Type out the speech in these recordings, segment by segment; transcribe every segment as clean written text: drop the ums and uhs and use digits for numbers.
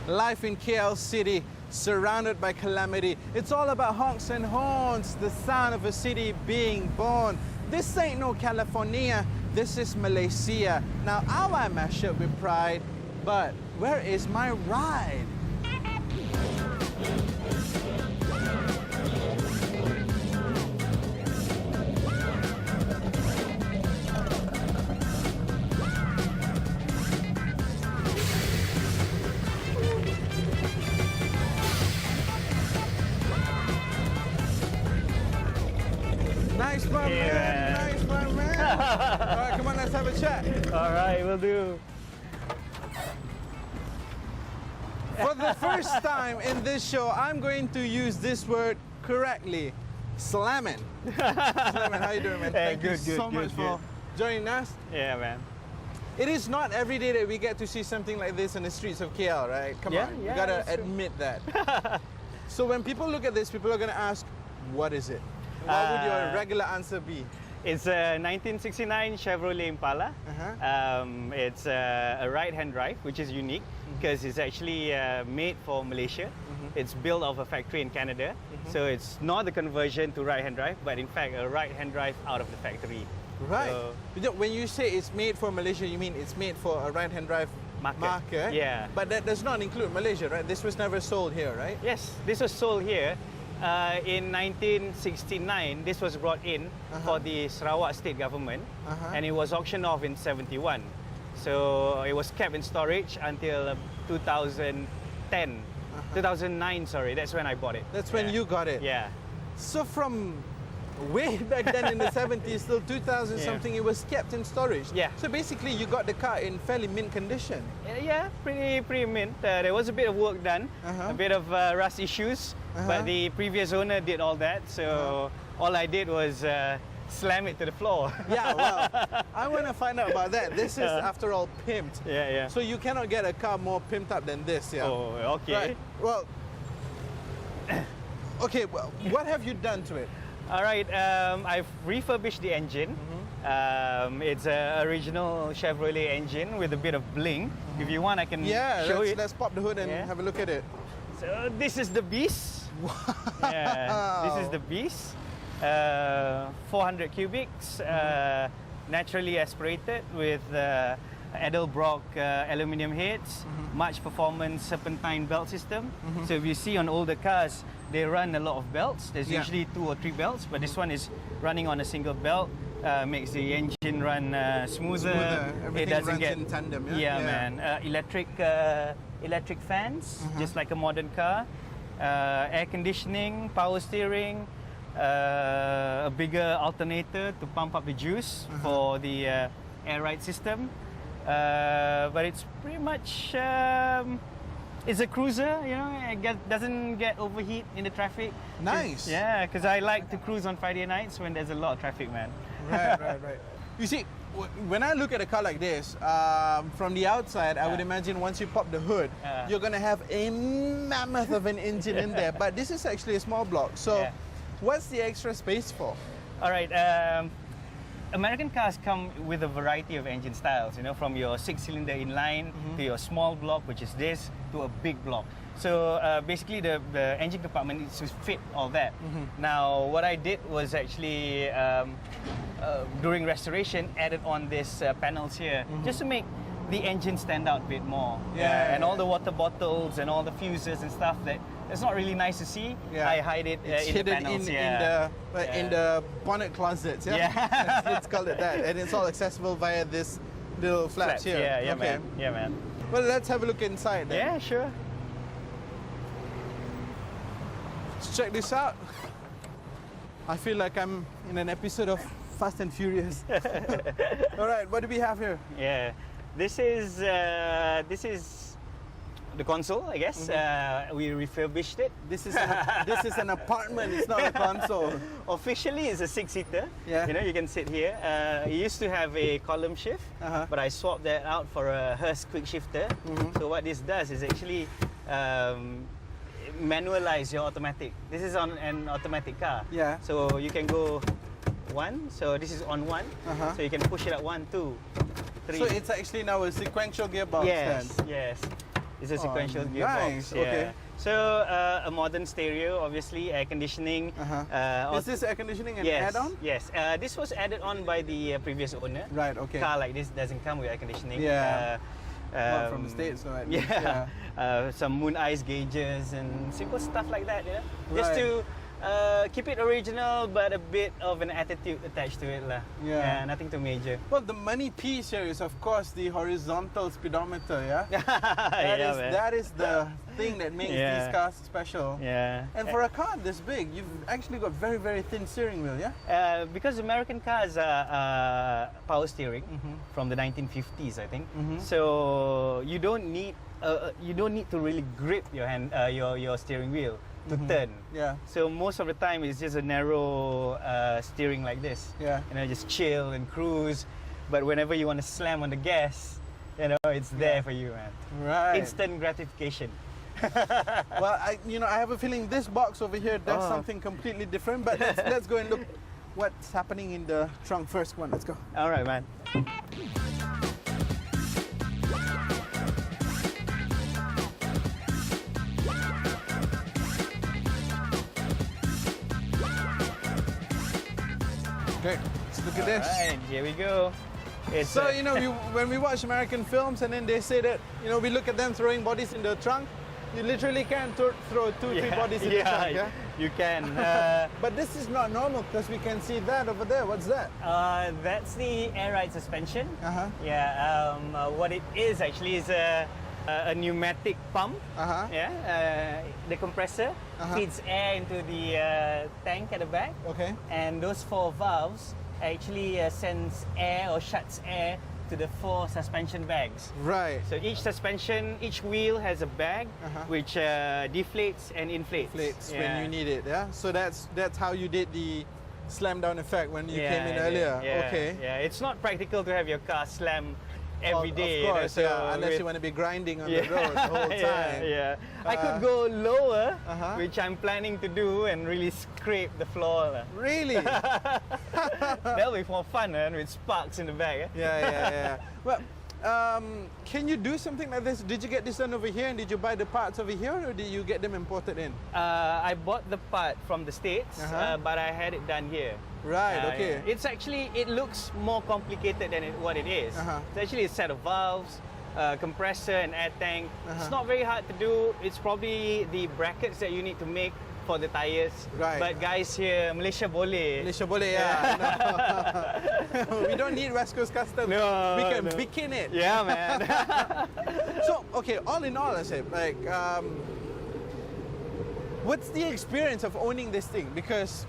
Life in KL City, surrounded by calamity. It's all about honks and horns, the sound of a city being born. This ain't no California, this is Malaysia. Now I might mash up with pride, but where is my ride? Nice one, man. Nice one, man. All right, come on, let's have a chat. All right, we'll do. For the first time in this show, I'm going to use this word correctly. Slamming. Slamming, how you doing, man? Hey, Thank you so much for joining us. Yeah, man. It is not every day that we get to see something like this in the streets of KL, right? Come on, you gotta admit that. So when people look at this, people are gonna ask, what is it? What would your regular answer be? It's a 1969 Chevrolet Impala. It's a right-hand drive, which is unique because it's actually made for Malaysia. It's built off a factory in Canada. So it's not a conversion to right-hand drive, but in fact a right-hand drive out of the factory. Right. So, when you say it's made for Malaysia, you mean it's made for a right-hand drive market? Yeah. But that does not include Malaysia, right? This was never sold here, right? Yes, this was sold here. In 1969, this was brought in for the Sarawak state government, and it was auctioned off in 71. So it was kept in storage until 2010, 2009, sorry, that's when I bought it. That's when you got it? Yeah. So from way back then in the 70s till 2000 something, it was kept in storage? Yeah. So basically you got the car in fairly mint condition? Yeah, pretty mint. There was a bit of work done, a bit of rust issues, but the previous owner did all that, so all I did was slam it to the floor. Yeah, well, I want to find out about that. This is, after all, pimped. Yeah. So you cannot get a car more pimped up than this, yeah? Oh, okay. Right. Well, okay, well, what have you done to it? All right, I've refurbished the engine. It's an original Chevrolet engine with a bit of bling. If you want, I can show it. Let's pop the hood and have a look at it. So this is the beast. Yeah, this is the beast. 400 cubics, naturally aspirated with Edelbrock aluminium heads, much performance serpentine belt system. So if you see on older cars, they run a lot of belts. There's usually 2 or 3 belts, but this one is running on a single belt. Makes the engine run smoother. Everything it doesn't runs get in tandem. man. Electric fans, just like a modern car. Air conditioning, power steering. A bigger alternator to pump up the juice for the air ride system. But it's pretty much it's a cruiser, you know. It doesn't get overheat in the traffic. Nice. Yeah, because I like to cruise on Friday nights when there's a lot of traffic, man. Right. You see, when I look at a car like this, from the outside, I would imagine once you pop the hood, you're going to have a mammoth of an engine in there. But this is actually a small block. So what's the extra space for? All right. American cars come with a variety of engine styles, you know, from your 6-cylinder inline to your small block, which is this, to a big block. So basically the engine compartment needs to fit all that. Now what I did was actually during restoration added on these panels here just to make the engine stand out a bit more. And all the water bottles and all the fuses and stuff that it's not really nice to see. I hide it in the panels. In the bonnet closets. Let's call it that. And it's all accessible via this little flaps here. Man. Yeah, man. Well, let's have a look inside then. Yeah, sure. Let's check this out. I feel like I'm in an episode of Fast and Furious. All right, what do we have here? Yeah, this is the console, I guess. We refurbished it. This is an apartment. It's not a console. Officially, it's a 6-seater. Yeah. You know, you can sit here. It used to have a column shift, but I swapped that out for a Hearst quick shifter. So what this does is actually manualize your automatic. This is on an automatic car. Yeah. So you can go 1. So this is on 1. So you can push it at 1, 2, 3. So it's actually now a sequential gearbox. Yes. It's a sequential gearbox. nice. Okay. So a modern stereo, obviously, air conditioning. Is this air conditioning an yes, add-on? Yes. This was added on by the previous owner. Right. Okay. Car like this doesn't come with air conditioning. Yeah. Not from the States, no. At least, Yeah. Some moon ice gauges and simple stuff like that. Just Right. to keep it original, but a bit of an attitude attached to it, lah. Yeah. Nothing too major. Well, the money piece here is, of course, the horizontal speedometer. Yeah. Man. That is the thing that makes Yeah. these cars special. Yeah. And for a car this big, you've actually got very, very thin steering wheel, yeah? Because American cars are power steering from the 1950s, I think. So you don't need to really grip your hand, your steering wheel to turn. Yeah. So most of the time it's just a narrow steering like this. Yeah. Just chill and cruise. But whenever you want to slam on the gas, it's there for you, man. Right. Instant gratification. Well, I have a feeling this box over here does something completely different. But let's go and look what's happening in the trunk first. Come on, let's go. All right, man. Okay, let's look at this. All right, here we go. It's So, when we watch American films and then they say that, we look at them throwing bodies in the trunk, you literally can't throw two, three bodies in the trunk, yeah? You can. But this is not normal because we can see that over there. What's that? That's the air ride suspension. Uh-huh. Yeah. What it is actually is a pneumatic pump. Uh-huh. Yeah. The compressor feeds air into the tank at the back. Okay. And those 4 valves actually sends air or shuts air to the 4 suspension bags. Right. So each wheel has a bag which deflates and inflates. Inflates when you need it, yeah? So that's how you did the slam down effect when you came in earlier. Yeah, okay. Yeah, it's not practical to have your car slam every day. Of course, so unless you want to be grinding on the road the whole time. Yeah. I could go lower, Uh-huh. which I'm planning to do, and really scrape the floor. Really? That'll be more fun, with sparks in the back. Yeah. Well, can you do something like this? Did you get this done over here and did you buy the parts over here or did you get them imported in? I bought the part from the States, but I had it done here. Right, okay. It looks more complicated than what it is. It's actually a set of valves, compressor and air tank. It's not very hard to do. It's probably the brackets that you need to make for the tires. Right. But guys here, Malaysia boleh. Malaysia boleh, yeah. No. We don't need West Coast Customs. No, we can no. begin it. Yeah, man. So, okay, all in all, I said, what's the experience of owning this thing? Because,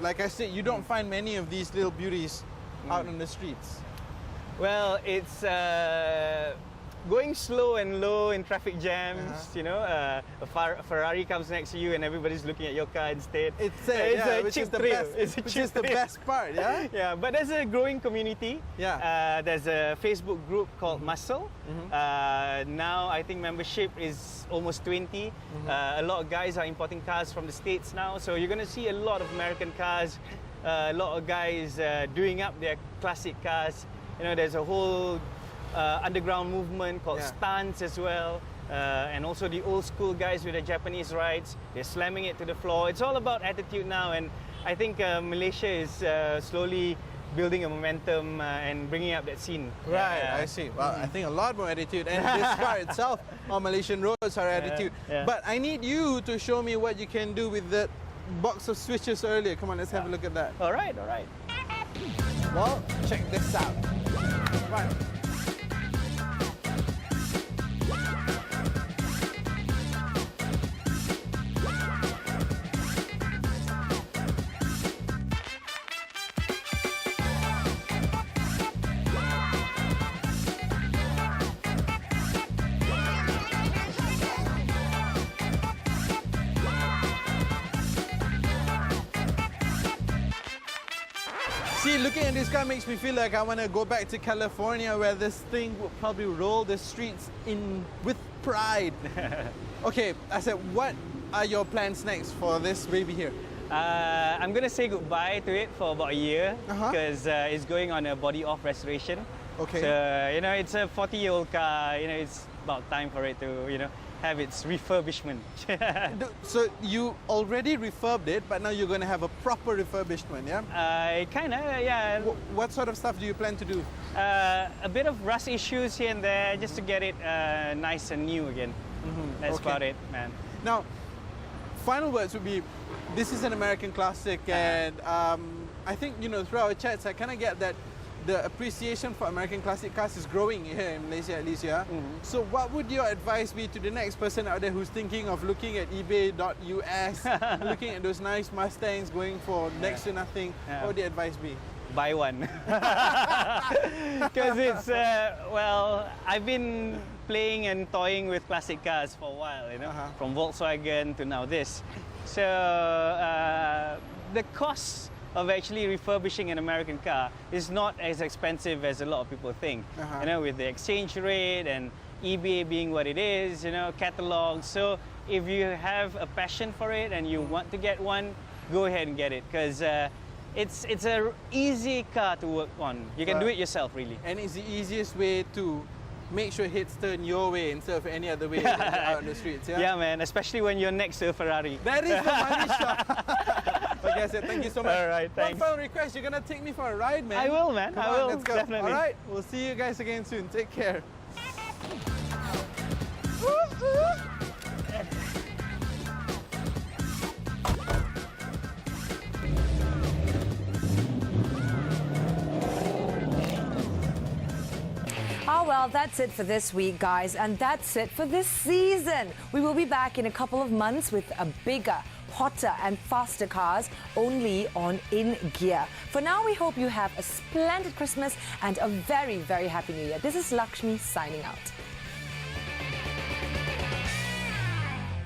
like I said, you don't find many of these little beauties out on the streets. Well, it's going slow and low in traffic jams. A Ferrari comes next to you and everybody's looking at your car instead. It's a which cheap is the thrill. best. It's a Which cheap is the thrill. best part, yeah. Yeah, but there's a growing community. Yeah. There's a Facebook group called Muscle. Now I think membership is almost 20. A lot of guys are importing cars from the States now, so you're going to see a lot of American cars. A lot of guys doing up their classic cars. There's a whole underground movement called stunts as well. And also the old school guys with the Japanese rides, they're slamming it to the floor. It's all about attitude now, and I think Malaysia is slowly building a momentum and bringing up that scene. Right, I see. Well, I think a lot more attitude, and this car itself on Malaysian roads are attitude. Yeah. But I need you to show me what you can do with that box of switches earlier. Come on, let's have a look at that. All right. Well, check this out. Right. See, looking at this car makes me feel like I want to go back to California where this thing would probably roll the streets in with pride. Okay, I said, what are your plans next for this baby here? I'm going to say goodbye to it for about a year because it's going on a body off restoration. Okay. So, it's a 40-year-old car. about time for it to, have its refurbishment. So you already refurbed it, but now you're going to have a proper refurbishment, yeah? Yeah. What sort of stuff do you plan to do? A bit of rust issues here and there, just to get it nice and new again. That's Okay. about it, man. Now, final words would be, this is an American classic, and I think, through our chats, I kind of get that the appreciation for American classic cars is growing here in Malaysia, at least, yeah? So what would your advice be to the next person out there who's thinking of looking at ebay.us, looking at those nice Mustangs going for next to nothing? Yeah. What would the advice be? Buy one. Because it's, I've been playing and toying with classic cars for a while, from Volkswagen to now this. So the cost of actually refurbishing an American car is not as expensive as a lot of people think. With the exchange rate and eBay being what it is, catalogs. So if you have a passion for it and you want to get one, go ahead and get it, because it's a easy car to work on. You can do it yourself, really. And it's the easiest way to make sure hits turn your way instead of any other way when you're out on the streets, yeah? Yeah, man, especially when you're next to a Ferrari. That is the money shot. Okay, I said thank you so much. All right, thanks. One final request, you're gonna take me for a ride, man. I will, man. Come I on, will, let's go. definitely. All right, we'll see you guys again soon. Take care. Oh, well, that's it for this week, guys, and that's it for this season. We will be back in a couple of months with a bigger, hotter and faster cars only on In Gear. For now, we hope you have a splendid Christmas and a very, very happy New Year. This is Lakshmi signing out.